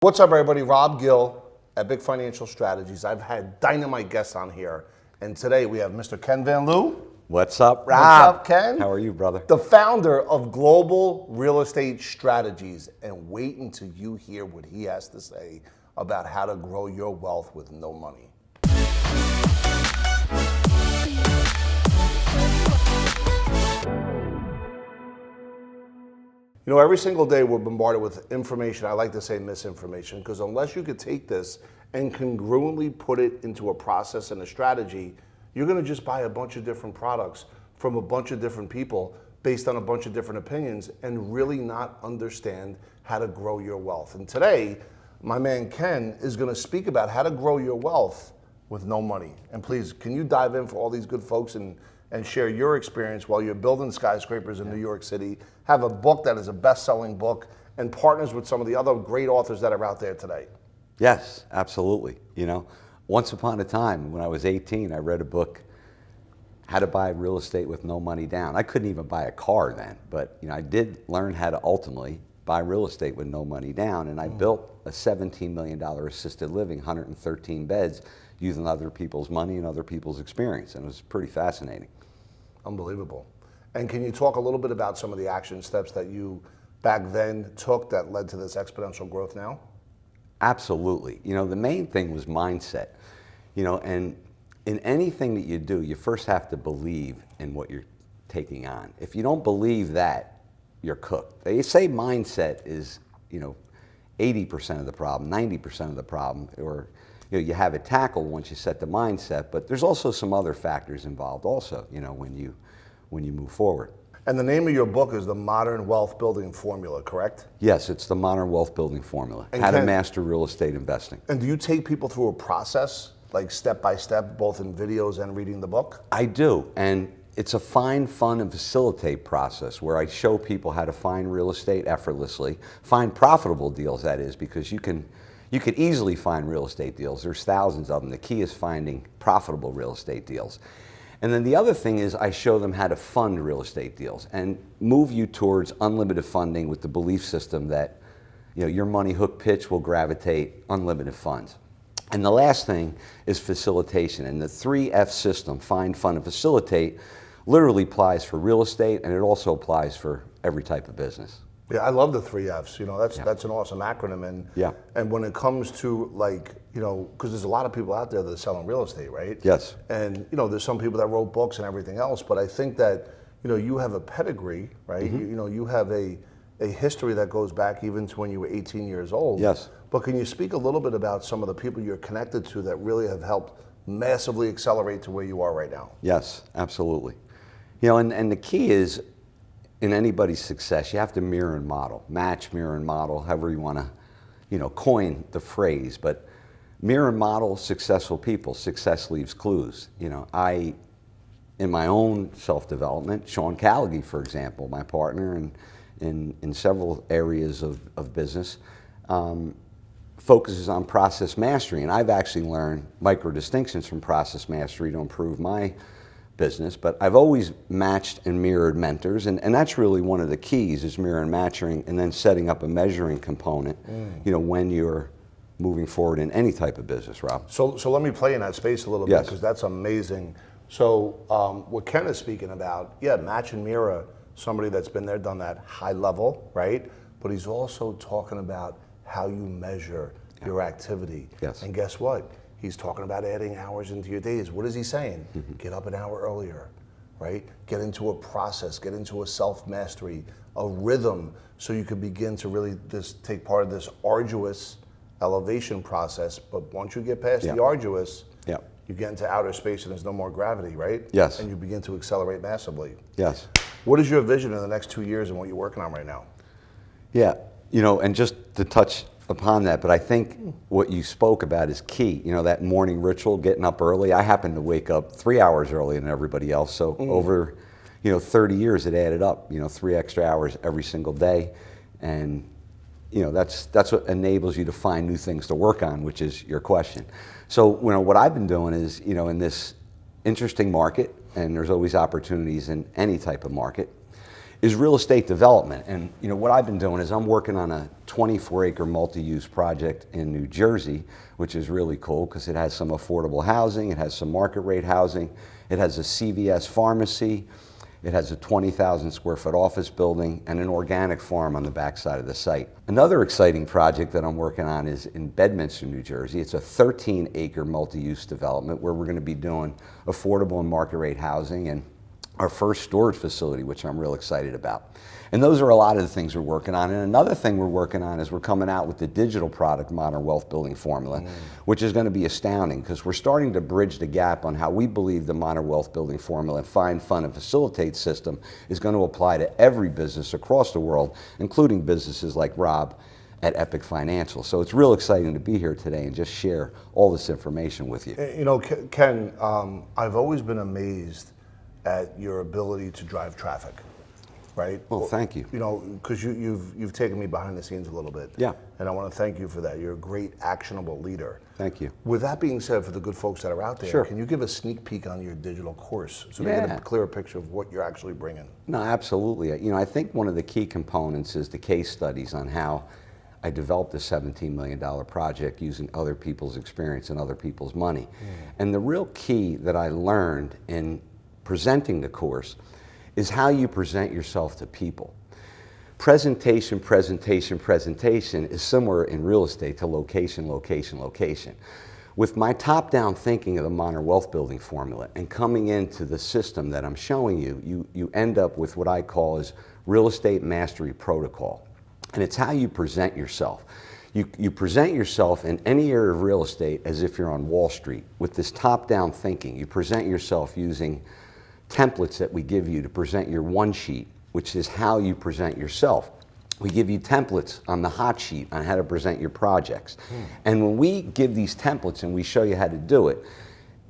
What's up, everybody? Rob Gill at Big Financial Strategies. I've had dynamite guests on here, and today we have Mr. Ken Van Liew. What's up, Rob? What's up, Ken? How are you, brother? The founder of Global Real Estate Strategies. And wait until you hear what he has to say about how to grow your wealth with no money. You know, every single day we're bombarded with information. I like to say misinformation, because unless you could take this and congruently put it into a process and a strategy, you're going to just buy a bunch of different products from a bunch of different people based on a bunch of different opinions and really not understand how to grow your wealth. And today, my man Ken is going to speak about how to grow your wealth with no money. And please, can you dive in for all these good folks and share your experience while you're building skyscrapers in New York City, have a book that is a best-selling book, and partners with some of the other great authors that are out there today? Yes, absolutely. You know, once upon a time, when I was 18, I read a book, How to Buy Real Estate with No Money Down. I couldn't even buy a car then, but you know, I did learn how to ultimately buy real estate with no money down, and I built a $17 million assisted living, 113 beds, using other people's money and other people's experience, and it was pretty fascinating. Unbelievable. And can you talk a little bit about some of the action steps that you back then took that led to this exponential growth now? Absolutely. You know, the main thing was mindset. You know, and in anything that you do, you first have to believe in what you're taking on. If you don't believe that, you're cooked. They say mindset is, you know, 80% of the problem, 90% of the problem, or you know, you have it tackled once you set the mindset, but there's also some other factors involved also, you know, when you move forward. And the name of your book is The Modern Wealth Building Formula, correct? Yes, it's The Modern Wealth Building Formula, And how to master real estate investing. And do you take people through a process, like step by step, both in videos and reading the book? I do, and it's a find, fun, and facilitate process where I show people how to find real estate effortlessly, find profitable deals, that is, because you could easily find real estate deals. There's thousands of them. The key is finding profitable real estate deals. And then the other thing is I show them how to fund real estate deals and move you towards unlimited funding with the belief system that, you know, your money hook pitch will gravitate unlimited funds. And the last thing is facilitation. And the 3F system, find, fund, and facilitate, literally applies for real estate, and it also applies for every type of business. Yeah, I love the 3Fs. You know, that's an awesome acronym. And when it comes to, like, you know, because there's a lot of people out there that are selling real estate, right? Yes. And, you know, there's some people that wrote books and everything else, but I think that, you know, you have a pedigree, right? You know, you have a history that goes back even to when you were 18 years old. Yes. But can you speak a little bit about some of the people you're connected to that really have helped massively accelerate to where you are right now? Yes, absolutely. You know, and the key is, in anybody's success, you have to mirror and model, match, mirror and model, however you want to, you know, coin the phrase. But mirror and model successful people. Success leaves clues. You know, in my own self-development, Sean Callaghy, for example, my partner in several areas of business, focuses on process mastery. And I've actually learned micro distinctions from process mastery to improve my business, but I've always matched and mirrored mentors, and that's really one of the keys, is mirror and matching, and then setting up a measuring component, you know, when you're moving forward in any type of business, Rob. So let me play in that space a little bit, because that's amazing. So what Ken is speaking about, yeah, match and mirror, somebody that's been there, done that, high level, right? But he's also talking about how you measure your activity. Yes. And guess what? He's talking about adding hours into your days. What is he saying? Get up an hour earlier, right? Get into a process, get into a self-mastery, a rhythm, so you can begin to really take part of this arduous elevation process. But once you get past the arduous, you get into outer space and there's no more gravity, right? Yes. And you begin to accelerate massively. Yes. What is your vision in the next 2 years and what you're working on right now? Yeah, you know, and just to touch upon that, but I think what you spoke about is key. You know, that morning ritual, getting up early. I happen to wake up 3 hours earlier than everybody else. So over, you know, 30 years, it added up. You know, 3 extra hours every single day, and you know, that's what enables you to find new things to work on, which is your question. So, you know, what I've been doing is, you know, in this interesting market, and there's always opportunities in any type of market, is real estate development. And you know what I've been doing is I'm working on a 24-acre multi-use project in New Jersey, which is really cool because it has some affordable housing, it has some market rate housing, it has a CVS pharmacy, it has a 20,000 square foot office building, and an organic farm on the backside of the site. Another exciting project that I'm working on is in Bedminster, New Jersey. It's a 13-acre multi-use development where we're going to be doing affordable and market rate housing and our first storage facility, which I'm real excited about. And those are a lot of the things we're working on. And another thing we're working on is we're coming out with the digital product, Modern Wealth Building Formula, which is going to be astounding because we're starting to bridge the gap on how we believe the Modern Wealth Building Formula, find, fund, and facilitate system is going to apply to every business across the world, including businesses like Rob at Epic Financial. So it's real exciting to be here today and just share all this information with you. You know, Ken, I've always been amazed at your ability to drive traffic, right? Well, thank you. You know, because you've taken me behind the scenes a little bit. Yeah. And I want to thank you for that. You're a great, actionable leader. Thank you. With that being said, for the good folks that are out there, Sure. Can you give a sneak peek on your digital course so they Yeah. get a clearer picture of what you're actually bringing? No, absolutely. You know, I think one of the key components is the case studies on how I developed a $17 million project using other people's experience and other people's money. And the real key that I learned in presenting the course is how you present yourself to people. Presentation, presentation, presentation is similar in real estate to location, location, location. With my top-down thinking of the Modern Wealth Building Formula and coming into the system that I'm showing you, you end up with what I call as real estate mastery protocol. And it's how you present yourself. You present yourself in any area of real estate as if you're on Wall Street with this top-down thinking. You present yourself using templates that we give you to present your one sheet, which is how you present yourself. We give you templates on the hot sheet on how to present your projects. And when we give these templates and we show you how to do it,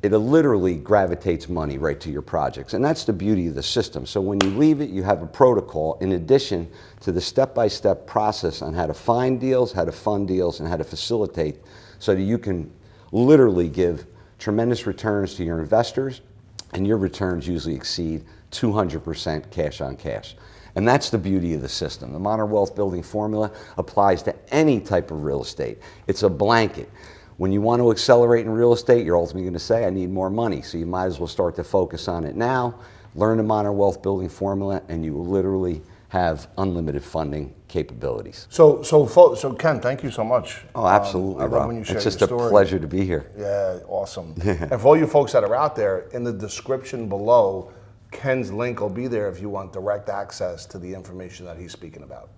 it literally gravitates money right to your projects. And that's the beauty of the system. So when you leave it, you have a protocol in addition to the step-by-step process on how to find deals, how to fund deals, and how to facilitate so that you can literally give tremendous returns to your investors, and your returns usually exceed 200% cash on cash. And that's the beauty of the system. The Modern Wealth Building Formula applies to any type of real estate. It's a blanket. When you want to accelerate in real estate, you're ultimately going to say, I need more money. So you might as well start to focus on it now, learn the Modern Wealth Building Formula, and you will literally have unlimited funding capabilities. So Ken, thank you so much. Oh, absolutely, I love Rob. when you share It's just your a story. pleasure to be here. Yeah, awesome. And for all you folks that are out there, in the description below, Ken's link will be there if you want direct access to the information that he's speaking about.